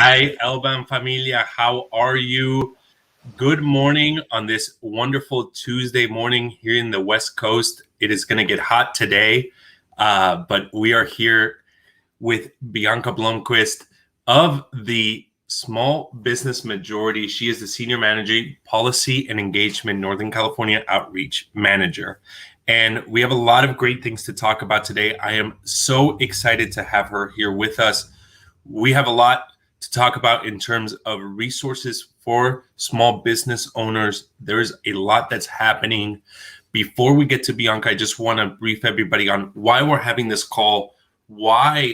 Hi, Elban Familia. How are you? Good morning on this wonderful Tuesday morning here in the West Coast. It is going to get hot today, but we are here with Bianca Blomquist of the Small Business Majority. She is the Senior Manager, Policy and Engagement, Northern California Outreach Manager. And we have a lot of great things to talk about today. I am so excited to have her here with us. We have a lot to talk about in terms of resources for small business owners. There's a lot that's happening. Before we get to Bianca, I just want to brief everybody on why we're having this call, why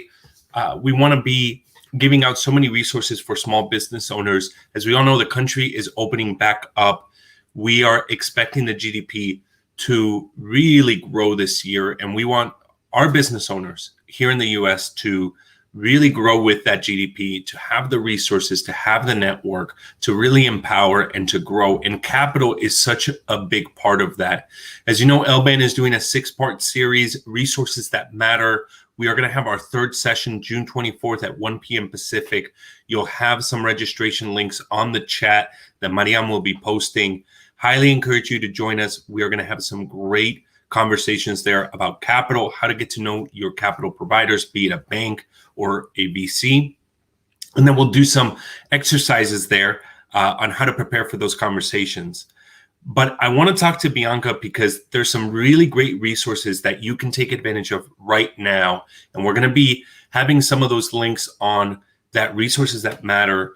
we want to be giving out so many resources for small business owners. As we all know, the country is opening back up. We are expecting the GDP to really grow this year, and we want our business owners here in the US to really grow with that GDP, to have the resources, to have the network, to really empower and to grow. And capital is such a big part of that. As you know, Elban is doing a 6-part series, Resources That Matter. We are going to have our third session, June 24th at 1 p.m. Pacific. You'll have some registration links on the chat that Mariam will be posting. Highly encourage you to join us. We are going to have some great conversations there about capital, how to get to know your capital providers, be it a bank or a VC. And then we'll do some exercises there on how to prepare for those conversations. But I want to talk to Bianca because there's some really great resources that you can take advantage of right now. And we're going to be having some of those links on that Resources That Matter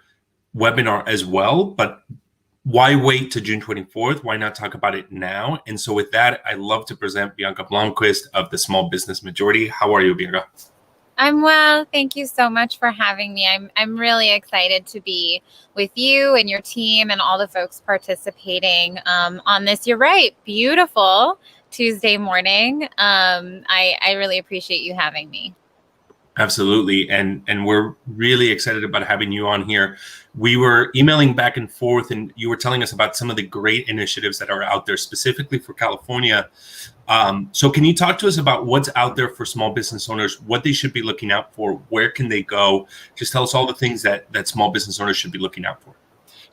webinar as well. But why wait to June 24th? Why not talk about it now? And so with that, I love to present Bianca Blomquist of the Small Business Majority. How are you, Bianca? I'm well. Thank you so much for having me. I'm really excited to be with you and your team and all the folks participating on this. You're right. Beautiful Tuesday morning. I really appreciate you having me. Absolutely. And we're really excited about having you on here. We were emailing back and forth, and you were telling us about some of the great initiatives that are out there specifically for California. So can you talk to us about what's out there for small business owners, what they should be looking out for, where can they go? Just tell us all the things that small business owners should be looking out for.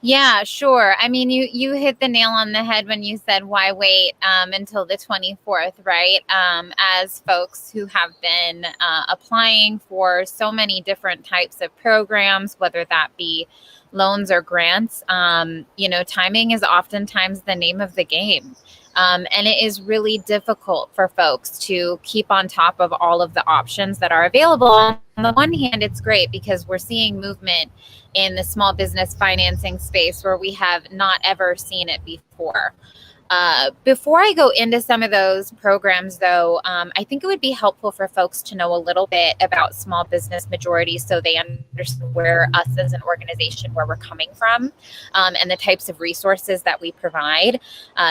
Yeah, sure. I mean, you hit the nail on the head when you said, why wait until the 24th, right? As folks who have been applying for so many different types of programs, whether that be loans or grants, timing is oftentimes the name of the game. And it is really difficult for folks to keep on top of all of the options that are available. On the one hand, it's great because we're seeing movement in the small business financing space where we have not ever seen it before. Before I go into some of those programs, though, I think it would be helpful for folks to know a little bit about Small Business Majority so they understand where us as an organization, where we're coming from, and the types of resources that we provide.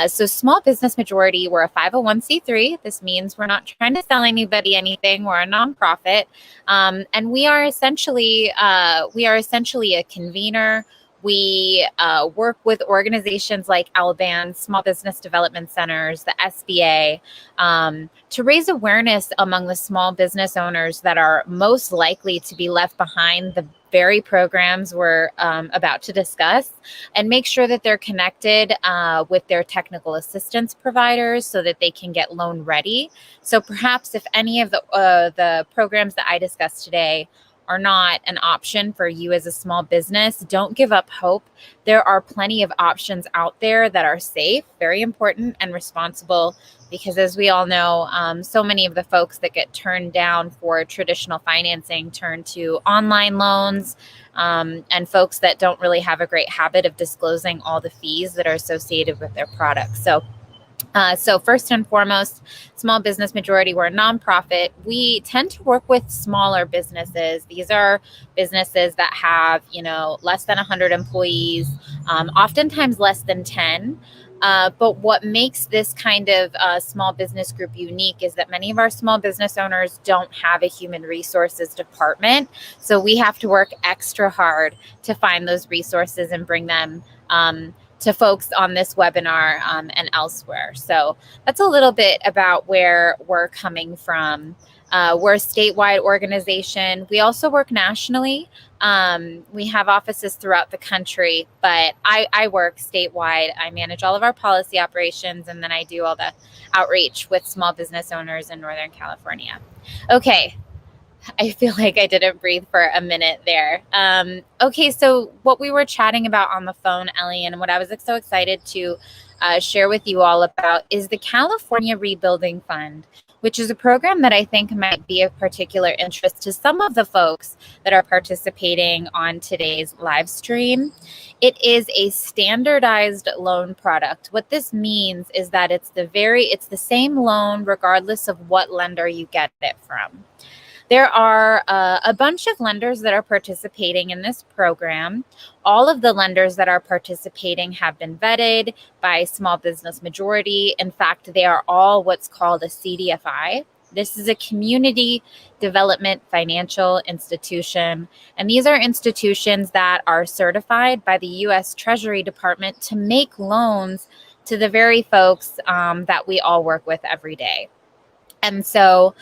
So Small Business Majority, we're a 501c3. This means we're not trying to sell anybody anything. We're a nonprofit. And we are essentially a convener. We work with organizations like Alban, Small Business Development Centers, the SBA, to raise awareness among the small business owners that are most likely to be left behind the very programs we're about to discuss, and make sure that they're connected with their technical assistance providers so that they can get loan ready. So perhaps if any of the programs that I discussed today are not an option for you as a small business, don't give up hope. There are plenty of options out there that are safe, very important, and responsible, because as we all know, so many of the folks that get turned down for traditional financing turn to online loans, and folks that don't really have a great habit of disclosing all the fees that are associated with their products. So first and foremost, Small Business Majority, we're a nonprofit. We tend to work with smaller businesses. These are businesses that have, less than 100 employees, oftentimes less than 10. But what makes this kind of small business group unique is that many of our small business owners don't have a human resources department. So we have to work extra hard to find those resources and bring them to folks on this webinar and elsewhere. So that's a little bit about where we're coming from. We're a statewide organization. We also work nationally. We have offices throughout the country, but I work statewide. I manage all of our policy operations, and then I do all the outreach with small business owners in Northern California. Okay. I feel like I didn't breathe for a minute there. Okay, so what we were chatting about on the phone, Elian, and what I was so excited to share with you all about is the California Rebuilding Fund, which is a program that I think might be of particular interest to some of the folks that are participating on today's live stream. It is a standardized loan product. What this means is that it's the same loan regardless of what lender you get it from. There are a bunch of lenders that are participating in this program. All of the lenders that are participating have been vetted by Small Business Majority. In fact, they are all what's called a CDFI. This is a community development financial institution. And these are institutions that are certified by the U.S. Treasury Department to make loans to the very folks that we all work with every day. And so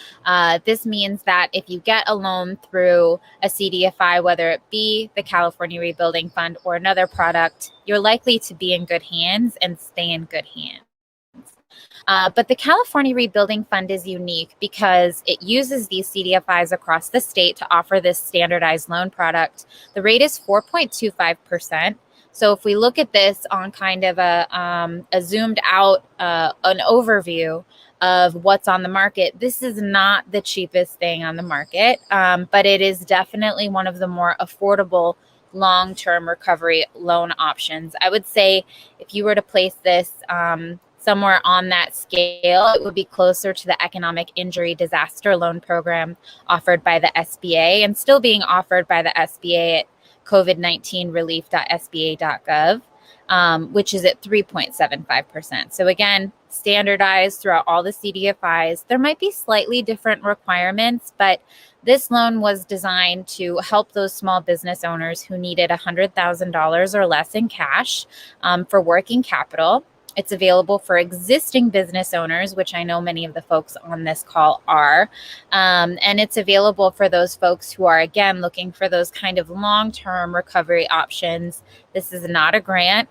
this means that if you get a loan through a CDFI, whether it be the California Rebuilding Fund or another product, you're likely to be in good hands and stay in good hands. But the California Rebuilding Fund is unique because it uses these CDFIs across the state to offer this standardized loan product. The rate is 4.25%. So if we look at this on kind of a zoomed out, an overview of what's on the market, this is not the cheapest thing on the market, but it is definitely one of the more affordable long-term recovery loan options. I would say if you were to place this somewhere on that scale, it would be closer to the Economic Injury Disaster Loan Program offered by the SBA and still being offered by the SBA at covid19relief.sba.gov, which is at 3.75%. So again, standardized throughout all the CDFIs. There might be slightly different requirements, but this loan was designed to help those small business owners who needed $100,000 or less in cash for working capital. It's available for existing business owners, which I know many of the folks on this call are. And it's available for those folks who are, again, looking for those kind of long-term recovery options. This is not a grant.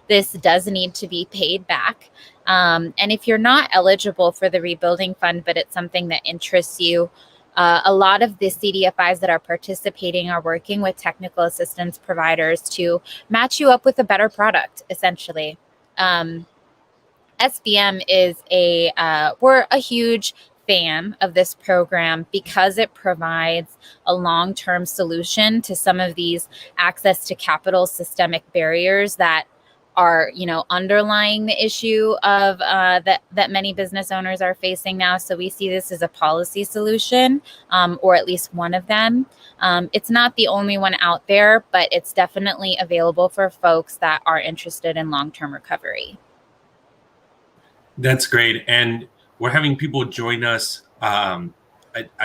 This does need to be paid back. And if you're not eligible for the Rebuilding Fund, but it's something that interests you, a lot of the CDFIs that are participating are working with technical assistance providers to match you up with a better product, essentially. SBM is we're a huge fan of this program because it provides a long-term solution to some of these access to capital systemic barriers that are, underlying the issue of that many business owners are facing now. So we see this as a policy solution, or at least one of them. It's not the only one out there, but it's definitely available for folks that are interested in long-term recovery. That's great. And we're having people join us. I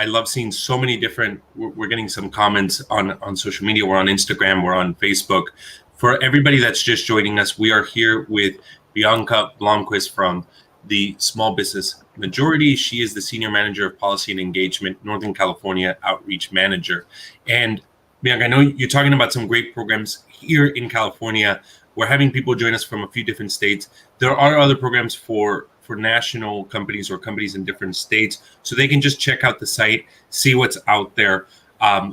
love seeing so many different, we're getting some comments on social media. We're on Instagram, we're on Facebook. For everybody that's just joining us, we are here with Bianca Blomquist from the Small Business Majority. She is the Senior Manager of Policy and Engagement, Northern California Outreach Manager. And Bianca, I know you're talking about some great programs here in California. We're having people join us from a few different states. There are other programs for national companies or companies in different states, so they can just check out the site, see what's out there.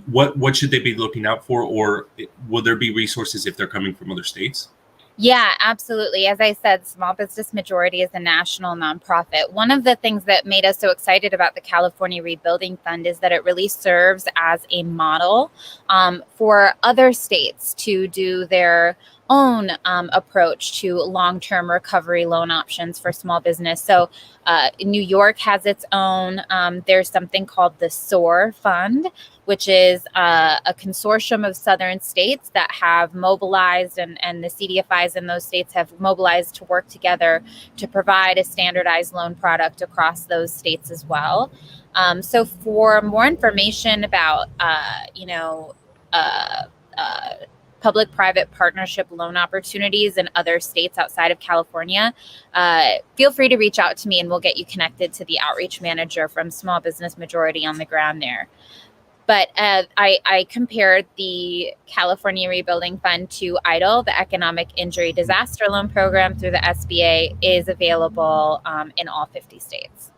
What should they be looking out for, or will there be resources if they're coming from other states? Yeah, absolutely. As I said, Small Business Majority is a national nonprofit. One of the things that made us so excited about the California Rebuilding Fund is that it really serves as a model for other states to do their own approach to long-term recovery loan options for small business. So New York has its own. There's something called the SOAR Fund, which is a consortium of southern states that have mobilized, and the CDFIs in those states have mobilized to work together to provide a standardized loan product across those states as well. So for more information about, public-private partnership loan opportunities in other states outside of California, feel free to reach out to me and we'll get you connected to the outreach manager from Small Business Majority on the ground there. But I compared the California Rebuilding Fund to EIDL, the Economic Injury Disaster Loan Program through the SBA is available in all 50 states.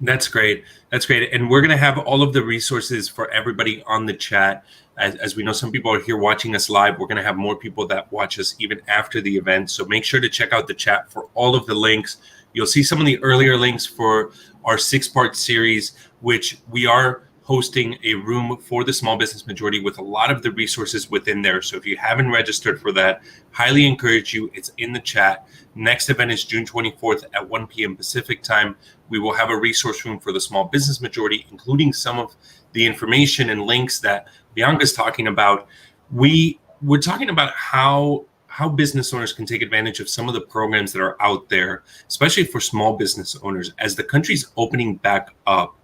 That's great. That's great. And we're going to have all of the resources for everybody on the chat. As we know, some people are here watching us live. We're going to have more people that watch us even after the event. So make sure to check out the chat for all of the links. You'll see some of the earlier links for our 6-part series, which we are hosting a room for the Small Business Majority with a lot of the resources within there. So if you haven't registered for that, highly encourage you. It's in the chat. Next event is June 24th at 1 p.m. Pacific time. We will have a resource room for the Small Business Majority, including some of the information and links that Bianca's talking about. We're talking about how business owners can take advantage of some of the programs that are out there, especially for small business owners. As the country's opening back up,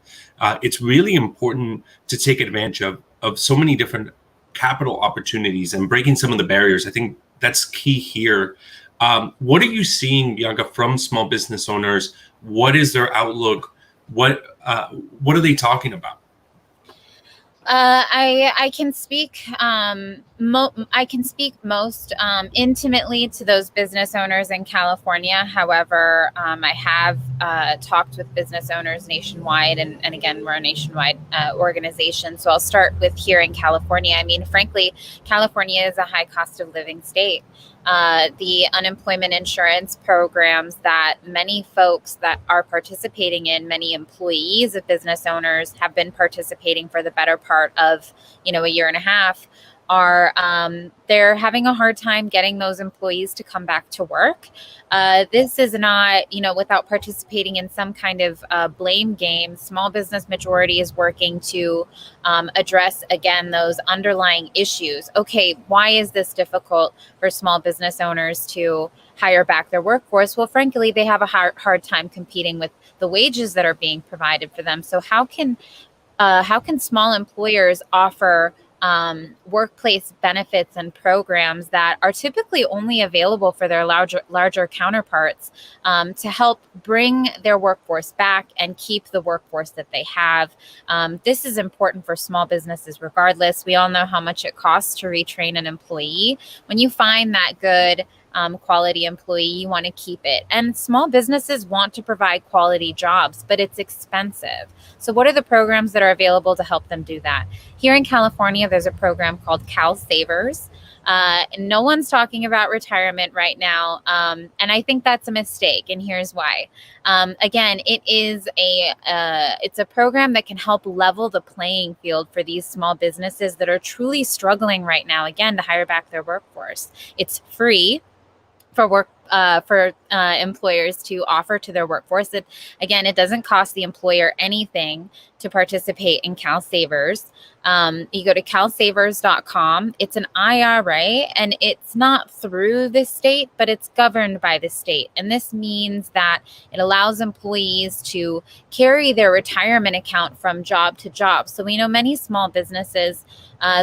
it's really important to take advantage of so many different capital opportunities and breaking some of the barriers. I think that's key here. What are you seeing, Bianca, from small business owners? What is their outlook? What are they talking about? I can speak most intimately to those business owners in California. However, I have talked with business owners nationwide, and again, we're a nationwide organization. So I'll start with here in California. I mean, frankly, California is a high cost of living state. The unemployment insurance programs that many folks that are participating in, many employees of business owners have been participating for the better part of, a year and a half, are they're having a hard time getting those employees to come back to work. This is not, without participating in some kind of blame game. Small Business Majority is working to address, again, those underlying issues. Okay, why is this difficult for small business owners to hire back their workforce? Well, frankly, they have a hard time competing with the wages that are being provided for them. So how can small employers offer workplace benefits and programs that are typically only available for their larger counterparts to help bring their workforce back and keep the workforce that they have? This is important for small businesses regardless. We all know how much it costs to retrain an employee. When you find that good quality employee, you want to keep it. And small businesses want to provide quality jobs, but it's expensive. So what are the programs that are available to help them do that? Here in California, there's a program called Cal Savers. No one's talking about retirement right now. And I think that's a mistake. And here's why. Again, it's a program that can help level the playing field for these small businesses that are truly struggling right now, again, to hire back their workforce. It's free for employers to offer to their workforce. It doesn't cost the employer anything to participate in Cal Savers. You go to calsavers.com. It's an IRA, and it's not through the state, but it's governed by the state. And this means that it allows employees to carry their retirement account from job to job. So we know many small businesses,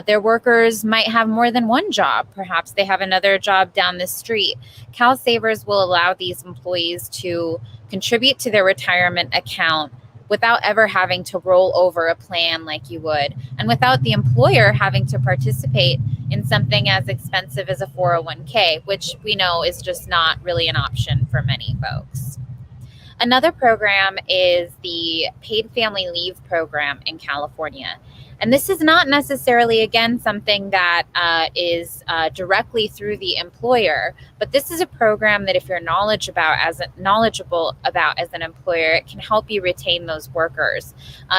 their workers might have more than one job. Perhaps they have another job down the street. Cal Savers will allow these employees to contribute to their retirement account without ever having to roll over a plan like you would, and without the employer having to participate in something as expensive as a 401k, which we know is just not really an option for many folks. Another program is the Paid Family Leave Program in California. And this is not necessarily, again, something that is directly through the employer, but this is a program that if you're knowledgeable about as an employer, it can help you retain those workers.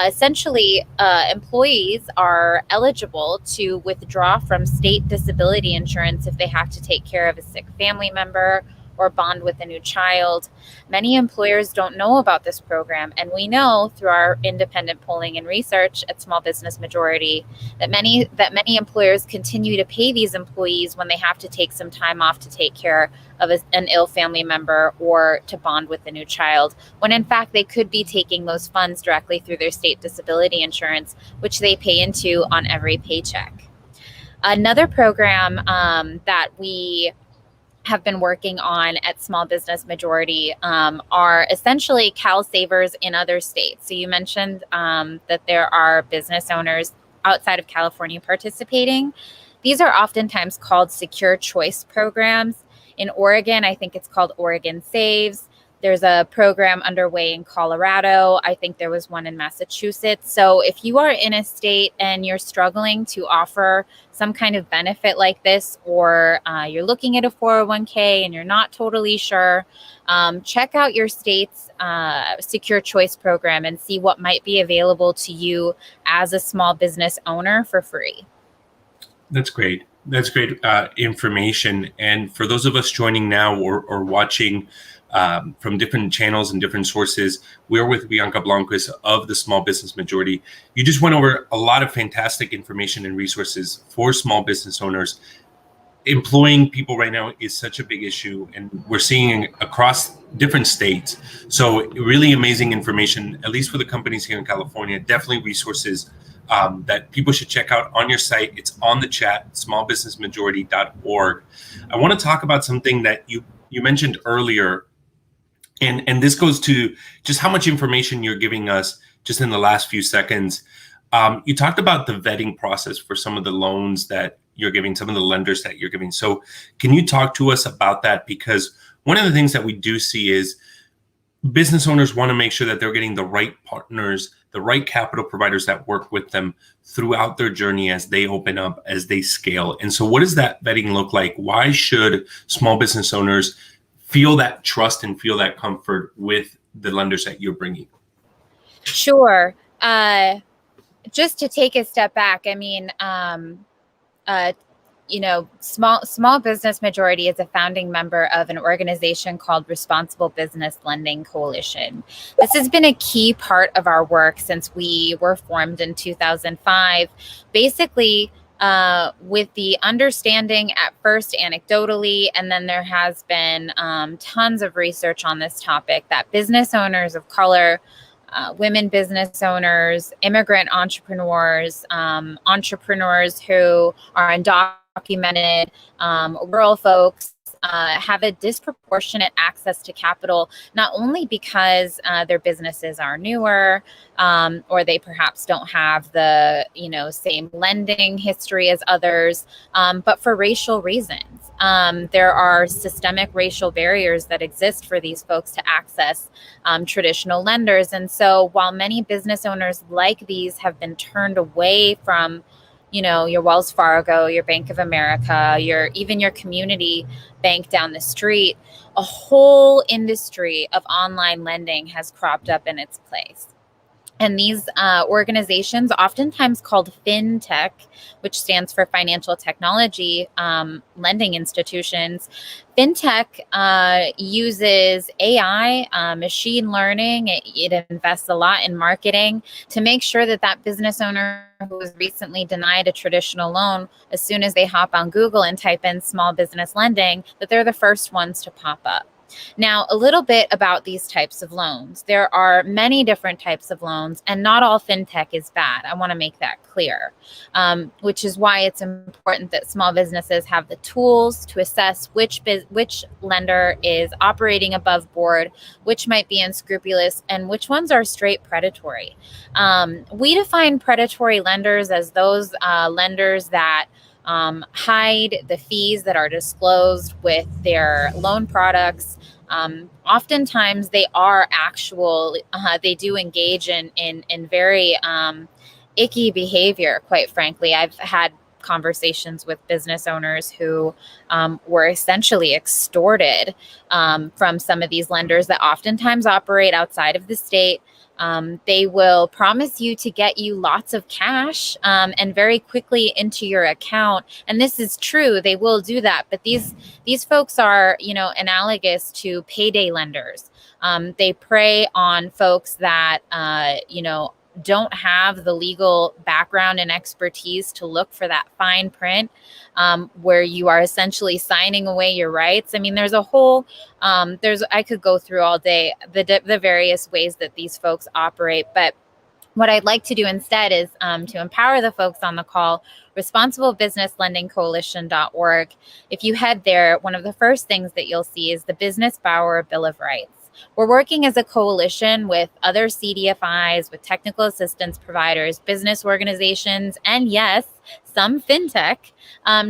Essentially, employees are eligible to withdraw from state disability insurance if they have to take care of a sick family member or bond with a new child. Many employers don't know about this program, and we know through our independent polling and research at Small Business Majority that many employers continue to pay these employees when they have to take some time off to take care of an ill family member or to bond with a new child, when in fact they could be taking those funds directly through their state disability insurance, which they pay into on every paycheck. Another program that we have been working on at Small Business Majority are essentially Cal Savers in other states. So you mentioned that there are business owners outside of California participating. These are oftentimes called secure choice programs. In Oregon, I think it's called Oregon Saves. There's a program underway in Colorado. I think there was one in Massachusetts. So if you are in a state and you're struggling to offer some kind of benefit like this, or you're looking at a 401k and you're not totally sure, check out your state's secure choice program and see what might be available to you as a small business owner for free. That's great. That's great information. And for those of us joining now or watching from different channels and different sources, we're with Bianca Blomquist of the Small Business Majority. You just went over a lot of fantastic information and resources for small business owners. Employing people right now is such a big issue, and we're seeing across different states. So really amazing information, at least for the companies here in California. Definitely resources that people should check out on your site. It's on the chat, smallbusinessmajority.org. I want to talk about something that you mentioned earlier, and this goes to just how much information you're giving us just in the last few seconds. You talked about the vetting process for some of the loans that you're giving, some of the lenders that you're giving. So can you talk to us about that? Because one of the things that we do see is business owners want to make sure that they're getting the right partners, the right capital providers that work with them throughout their journey as they open up, as they scale. And so what does that vetting look like? Why should small business owners feel that trust and feel that comfort with the lenders that you're bringing? Sure. Just to take a step back, I mean, Small Business Majority is a founding member of an organization called Responsible Business Lending Coalition. This has been a key part of our work since we were formed in 2005, basically with the understanding at first anecdotally, and then there has been tons of research on this topic, that business owners of color, women business owners, immigrant entrepreneurs, entrepreneurs who are undocumented, rural folks, have a disproportionate access to capital, not only because their businesses are newer, or they perhaps don't have the same lending history as others, but for racial reasons. There are systemic racial barriers that exist for these folks to access traditional lenders. And so while many business owners like these have been turned away from your Wells Fargo, your Bank of America, even your community bank down the street, a whole industry of online lending has cropped up in its place. And these organizations, oftentimes called fintech, which stands for financial technology lending institutions, fintech uses AI, machine learning. It invests a lot in marketing to make sure that business owner who was recently denied a traditional loan, as soon as they hop on Google and type in small business lending, that they're the first ones to pop up. Now, a little bit about these types of loans. There are many different types of loans, and not all fintech is bad. I want to make that clear, which is why it's important that small businesses have the tools to assess which lender is operating above board, which might be unscrupulous, and which ones are straight predatory. We define predatory lenders as those lenders that hide the fees that are disclosed with their loan products. Oftentimes they are they do engage in very icky behavior, quite frankly. I've had conversations with business owners who were essentially extorted from some of these lenders that oftentimes operate outside of the state. They will promise you to get you lots of cash and very quickly into your account. And this is true. They will do that. But these folks are, analogous to payday lenders. They prey on folks that, don't have the legal background and expertise to look for that fine print where you are essentially signing away your rights. I mean, there's a whole, I could go through all day the various ways that these folks operate, but What I'd like to do instead is to empower the folks on the call, responsiblebusinesslendingcoalition.org. If you head there, one of the first things that you'll see is the Business Borrower Bill of Rights. We're working as a coalition with other CDFIs, with technical assistance providers, business organizations, and yes, some fintech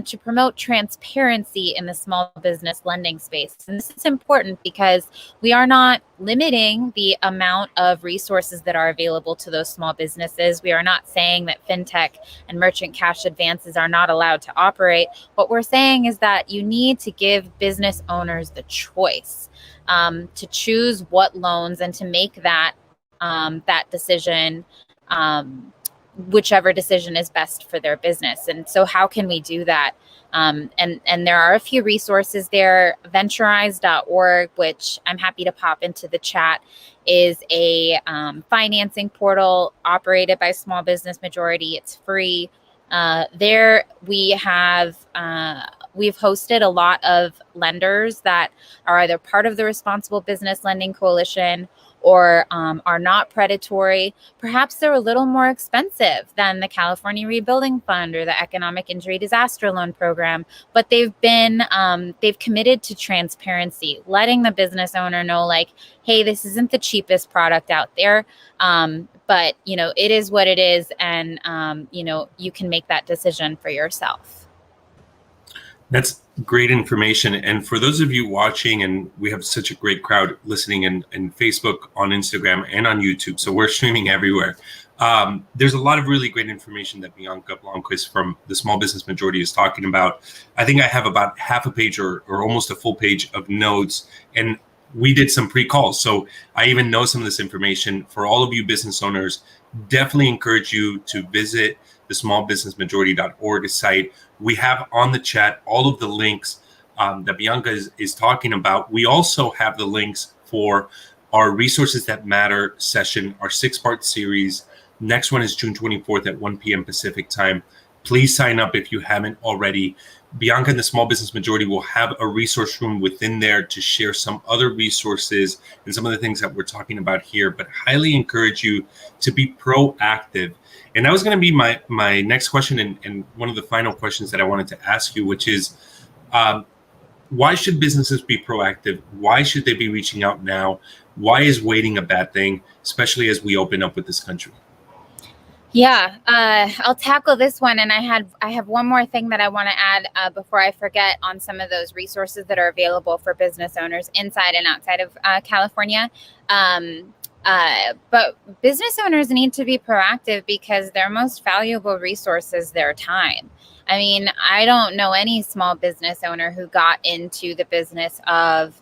to promote transparency in the small business lending space. And this is important because we are not limiting the amount of resources that are available to those small businesses. We are not saying that fintech and merchant cash advances are not allowed to operate. What we're saying is that you need to give business owners the choice to choose what loans and to make that decision, whichever decision is best for their business. And so how can we do that? And there are a few resources there. Venturize.org, which I'm happy to pop into the chat, is a financing portal operated by Small Business Majority. It's free. There we have we've hosted a lot of lenders that are either part of the Responsible Business Lending Coalition or are not predatory. Perhaps they're a little more expensive than the California Rebuilding Fund or the Economic Injury Disaster Loan Program, but they've committed to transparency, letting the business owner know, like, hey, this isn't the cheapest product out there, but it is what it is, and you can make that decision for yourself. That's great information. And for those of you watching, and we have such a great crowd listening in Facebook, on Instagram, and on YouTube, so we're streaming everywhere. There's a lot of really great information that Bianca Blomquist from the Small Business Majority is talking about. I think I have about half a page or almost a full page of notes, and we did some pre-calls. So I even know some of this information. For all of you business owners, definitely encourage you to visit the smallbusinessmajority.org site. We have on the chat all of the links that Bianca is talking about. We also have the links for our Resources That Matter session, our 6-part series. Next one is June 24th at 1 p.m. Pacific time. Please sign up if you haven't already. Bianca and the Small Business Majority will have a resource room within there to share some other resources and some of the things that we're talking about here, but highly encourage you to be proactive. And that was going to be my next question, and one of the final questions that I wanted to ask you, which is, why should businesses be proactive? Why should they be reaching out now? Why is waiting a bad thing, especially as we open up with this country? Yeah, I'll tackle this one. And I have one more thing that I want to add before I forget, on some of those resources that are available for business owners inside and outside of California. But business owners need to be proactive because their most valuable resource is their time. I mean, I don't know any small business owner who got into the business of,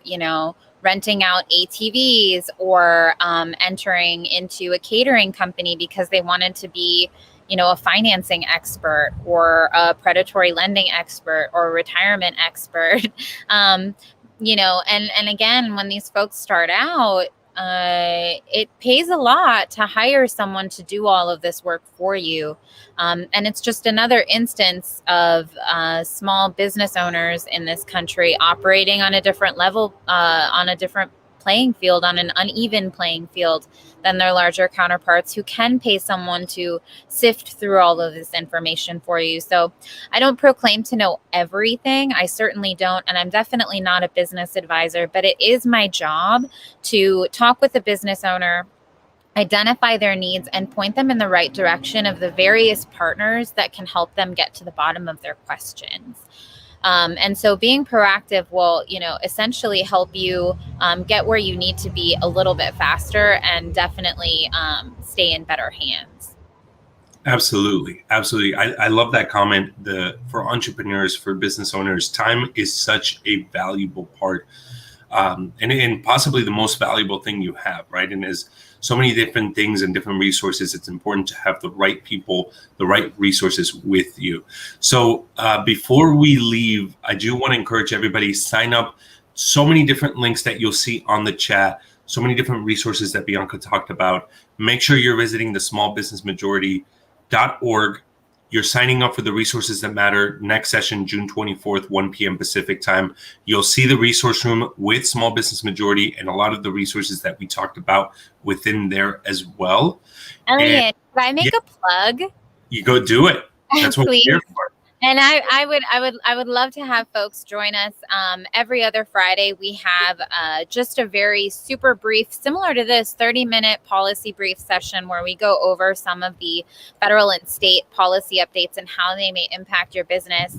renting out ATVs or entering into a catering company because they wanted to be, a financing expert or a predatory lending expert or a retirement expert. And again, when these folks start out, it pays a lot to hire someone to do all of this work for you. And it's just another instance of small business owners in this country operating on a different level, on a different playing field, on an uneven playing field than their larger counterparts who can pay someone to sift through all of this information for you. So I don't proclaim to know everything. I certainly don't. And I'm definitely not a business advisor, but it is my job to talk with a business owner, identify their needs, and point them in the right direction of the various partners that can help them get to the bottom of their questions. And so being proactive will, essentially help you get where you need to be a little bit faster and definitely stay in better hands. Absolutely. Absolutely. I love that comment. For entrepreneurs, for business owners, time is such a valuable part, and possibly the most valuable thing you have, right? And as so many different things and different resources, it's important to have the right people, the right resources with you. So before we leave, I do want to encourage everybody, sign up. So many different links that you'll see on the chat, so many different resources that Bianca talked about. Make sure you're visiting the smallbusinessmajority.org You're signing up for the Resources That Matter next session, June 24th, 1 p.m. Pacific time. You'll see the resource room with Small Business Majority and a lot of the resources that we talked about within there as well. Elian, can I make a plug? You go do it. That's what we're here for. And I would love to have folks join us. Every other Friday, we have just a very super brief, similar to this 30-minute policy brief session where we go over some of the federal and state policy updates and how they may impact your business.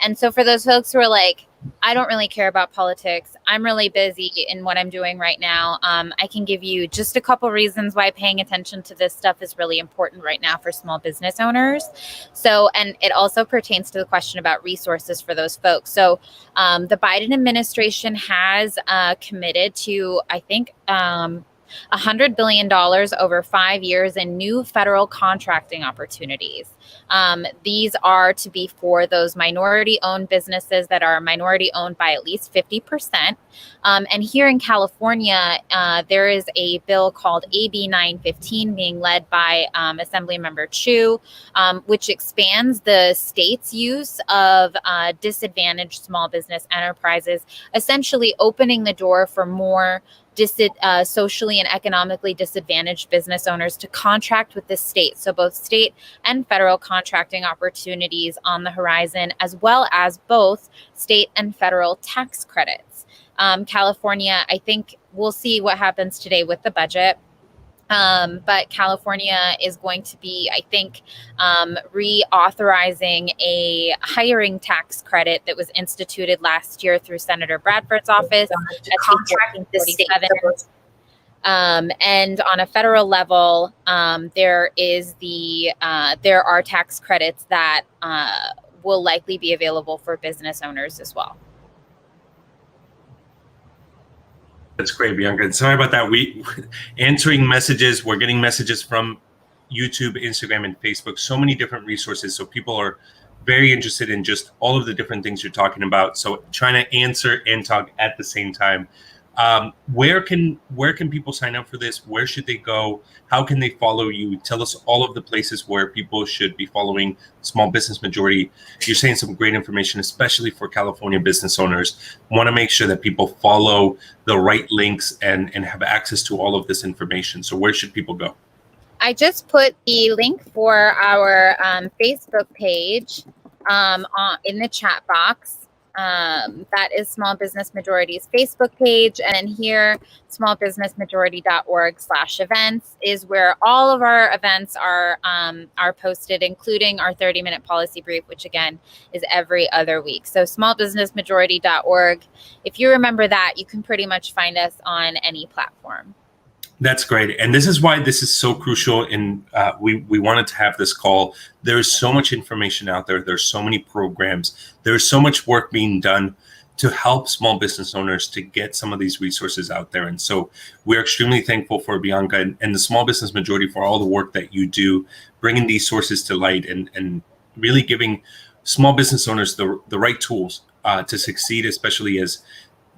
And so for those folks who are like, I don't really care about politics, I'm really busy in what I'm doing right now, I can give you just a couple reasons why paying attention to this stuff is really important right now for small business owners. So, and it also pertains to the question about resources for those folks. So the Biden administration has committed to, I think, $100 billion over 5 years in new federal contracting opportunities. These are to be for those minority-owned businesses that are minority-owned by at least 50%. And here in California, there is a bill called AB 915 being led by Assemblymember Chu, which expands the state's use of disadvantaged small business enterprises, essentially opening the door for more socially and economically disadvantaged business owners to contract with the state. So both state and federal contracting opportunities on the horizon, as well as both state and federal tax credits. California, I think we'll see what happens today with the budget. But California is going to be, I think, reauthorizing a hiring tax credit that was instituted last year through Senator Bradford's office. And on a federal level, there are tax credits that will likely be available for business owners as well. That's great, Bianca. And sorry about that. We answering messages. We're getting messages from YouTube, Instagram, and Facebook. So many different resources. So people are very interested in just all of the different things you're talking about. So trying to answer and talk at the same time. Where can people sign up for this? Where should they go? How can they follow you? Tell us all of the places where people should be following Small Business Majority. You're saying some great information, especially for California business owners. Want to make sure that people follow the right links and have access to all of this information. So where should people go? I just put the link for our Facebook page in the chat box. That is Small Business Majority's Facebook page. And then here, smallbusinessmajority.org/events is where all of our events are posted, including our 30-minute policy brief, which again is every other week. So smallbusinessmajority.org. If you remember that, you can pretty much find us on any platform. That's great. And this is why this is so crucial. And we wanted to have this call. There's so much information out there. There's so many programs. There's so much work being done to help small business owners to get some of these resources out there. And so we're extremely thankful for Bianca and the Small Business Majority for all the work that you do, bringing these sources to light and really giving small business owners the right tools to succeed, especially as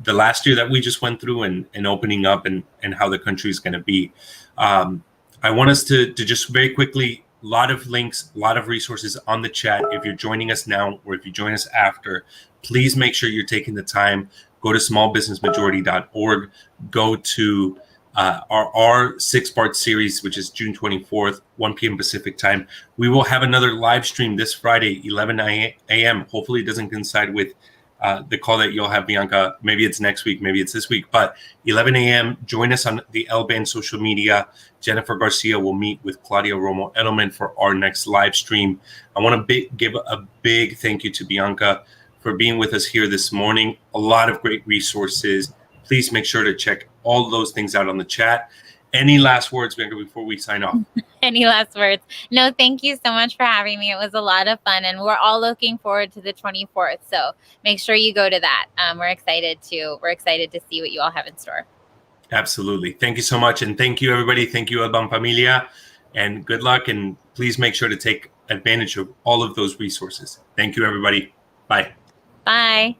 the last year that we just went through and opening up and how the country is going to be. I want us to just very quickly, a lot of links, a lot of resources on the chat. If you're joining us now or if you join us after, please make sure you're taking the time. Go to smallbusinessmajority.org. Go to our 6-part series, which is June 24th, 1 p.m. Pacific time. We will have another live stream this Friday, 11 a.m. Hopefully it doesn't coincide with the call that you'll have, Bianca. Maybe it's next week, maybe it's this week, but 11 a.m. Join us on the L-Band social media. Jennifer Garcia will meet with Claudia Romo Edelman for our next live stream. I want to give a big thank you to Bianca for being with us here this morning. A lot of great resources. Please make sure to check all those things out on the chat. Any last words, Bianca, before we sign off? Any last words? No, thank you so much for having me. It was a lot of fun, and we're all looking forward to the 24th. So make sure you go to that. We're excited to see what you all have in store. Absolutely. Thank you so much, and thank you, everybody. Thank you, Alban Familia, and good luck. And please make sure to take advantage of all of those resources. Thank you, everybody. Bye. Bye.